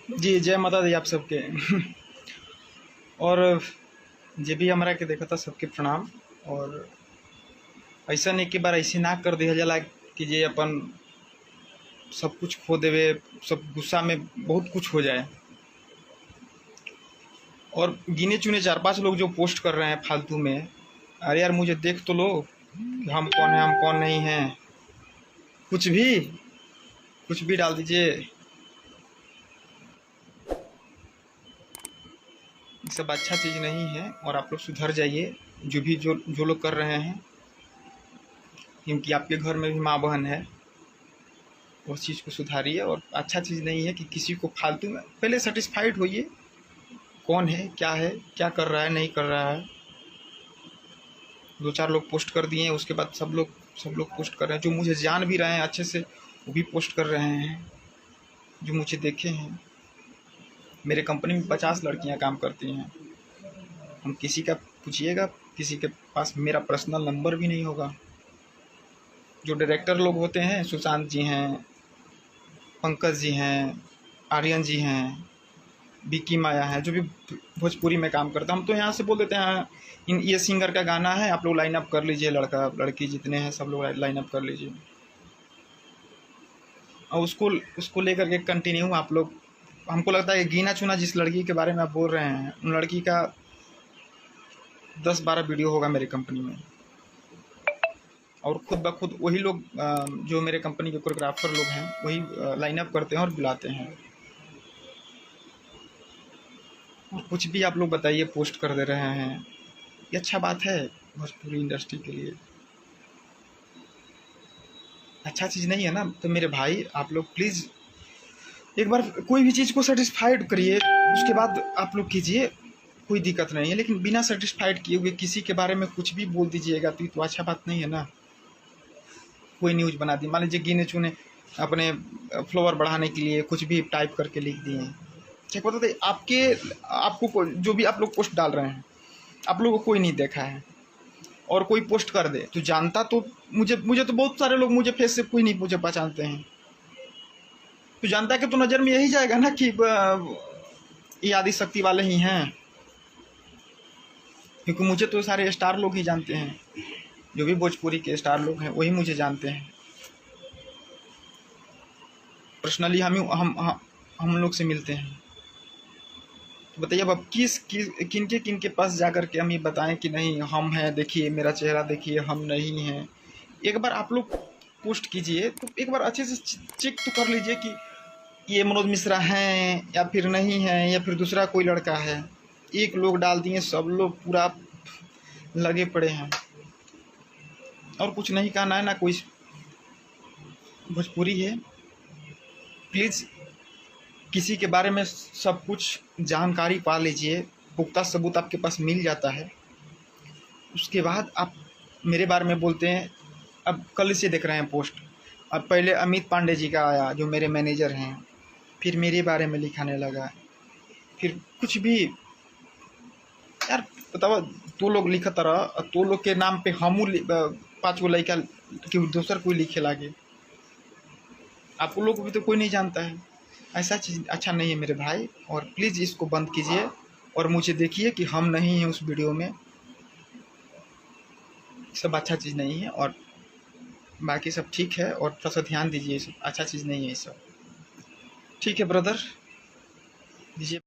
जी, जय माता दी आप सबके। और जे भी हमरा के देखता सबके प्रणाम। और ऐसा नहीं कि बार ऐसे ना कर दिया जाला कि जे अपन सब कुछ खो देवे, सब गुस्सा में बहुत कुछ हो जाए। और गिने चुने 4-5 लोग जो पोस्ट कर रहे हैं फालतू में, अरे यार मुझे देख तो लो कि हम कौन है, हम कौन नहीं हैं। कुछ भी कुछ भी डाल दीजिए। ये सब अच्छा चीज़ नहीं है और आप लोग सुधर जाइए। जो भी जो लोग कर रहे हैं, क्योंकि आपके घर में भी माँ बहन है, उस चीज़ को सुधारिए। और अच्छा चीज़ नहीं है कि किसी को फालतू में, पहले सेटिस्फाइड होइए कौन है, क्या कर रहा है, नहीं कर रहा है। 2-4 लोग पोस्ट कर दिए, उसके बाद सब लोग पोस्ट कर रहे हैं। जो मुझे जान भी रहे हैं अच्छे से, वो भी पोस्ट कर रहे हैं, जो मुझे देखे हैं। मेरे कंपनी में 50 लड़कियां काम करती हैं। हम किसी का पूछिएगा, किसी के पास मेरा पर्सनल नंबर भी नहीं होगा। जो डायरेक्टर लोग होते हैं, सुशांत जी हैं, पंकज जी हैं, आर्यन जी हैं, विक्की माया है, जो भी भोजपुरी में काम करता है, हम तो यहाँ से बोल देते हैं ये सिंगर का गाना है, आप लोग लाइन अप कर लीजिए। लड़का लड़की जितने हैं सब लोग लाइन अप कर लीजिए। और उसको लेकर के कंटिन्यू आप लोग, हमको लगता है गिना चुना जिस लड़की के बारे में आप बोल रहे हैं, उन लड़की का 10-12 वीडियो होगा मेरे कंपनी में। और खुद ब खुद वही लोग जो मेरे कंपनी के कोरियोग्राफर लोग हैं, वही लाइन अप करते हैं और बुलाते हैं। और कुछ भी आप लोग बताइए, पोस्ट कर दे रहे हैं, ये अच्छा बात है भोजपुरी इंडस्ट्री के लिए? अच्छा चीज़ नहीं है ना। तो मेरे भाई आप लोग प्लीज़ एक बार कोई भी चीज़ को सेटिस्फाइड करिए, उसके बाद आप लोग कीजिए, कोई दिक्कत नहीं है। लेकिन बिना सेटिस्फाइड किए हुए किसी के बारे में कुछ भी बोल दीजिएगा तो ये तो अच्छा बात नहीं है ना। कोई न्यूज़ बना दी, मान लीजिए गिने चुने अपने फ्लोवर बढ़ाने के लिए कुछ भी टाइप करके लिख दिए। चेक बता दे आपको जो भी आप लोग पोस्ट डाल रहे हैं, आप लोगों को कोई नहीं देखा है। और कोई पोस्ट कर दे तो जानता तो मुझे तो बहुत सारे लोग मुझे फेस से कोई नहीं मुझे पहचानते हैं। तो जानता कि तो नज़र में यही जाएगा ना कि ये आदि शक्ति वाले ही हैं। क्योंकि मुझे तो सारे स्टार लोग ही जानते हैं, जो भी भोजपुरी के स्टार लोग हैं वही मुझे जानते हैं पर्सनली। हम लोग से मिलते हैं। तो बताइए अब किन के पास जा कर के हम ये बताएं कि नहीं हम हैं, देखिए मेरा चेहरा देखिए, हम नहीं हैं। एक बार आप लोग पोस्ट कीजिए तो एक बार अच्छे से चेक तो कर लीजिए कि ये मनोज मिश्रा हैं या फिर नहीं है, या फिर दूसरा कोई लड़का है। एक लोग डाल दिए, सब लोग पूरा लगे पड़े हैं। और कुछ नहीं कहना है ना, कोई भोजपुरी है। प्लीज़ किसी के बारे में सब कुछ जानकारी पा लीजिए, पुख्ता सबूत आपके पास मिल जाता है। उसके बाद आप मेरे बारे में बोलते हैं। अब कल से देख रहे हैं पोस्ट, अब पहले अमित पांडे जी का आया जो मेरे मैनेजर हैं, फिर मेरे बारे में लिखाने लगा, फिर कुछ भी। यार बताओ, तो लोग लिखत रह, तो लोग के नाम पे हमू 5 गो लड़का कि दूसर कोई लिखे लागे। आप लोग को भी तो कोई नहीं जानता है। ऐसा चीज़ अच्छा नहीं है मेरे भाई। और प्लीज़ इसको बंद कीजिए और मुझे देखिए कि हम नहीं हैं उस वीडियो में। सब अच्छा चीज़ नहीं है। और बाकी सब ठीक है, और थोड़ा सा ध्यान दीजिए, सब अच्छा चीज़ नहीं है ये सब। ठीक है ब्रदर, दीजिए।